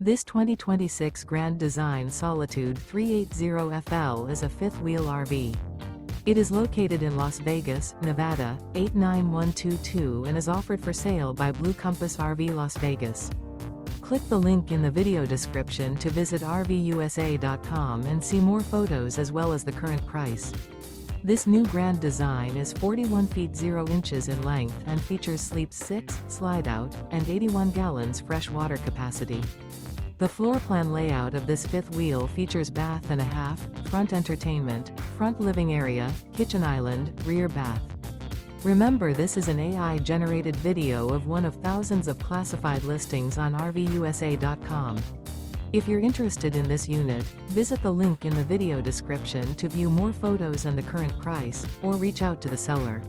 This 2026 Grand Design Solitude 380FL is a fifth-wheel RV. It is located in Las Vegas, Nevada, 89122 and is offered for sale by Blue Compass RV Las Vegas. Click the link in the video description to visit RVUSA.com and see more photos as well as the current price. This new Grand Design is 41 feet 0 inches in length and features sleeps 6, slide-out, and 81 gallons fresh water capacity. The floor plan layout of this fifth wheel features bath and a half, front entertainment, front living area, kitchen island, rear bath. Remember, this is an AI-generated video of one of thousands of classified listings on RVUSA.com. If you're interested in this unit, visit the link in the video description to view more photos and the current price, or reach out to the seller.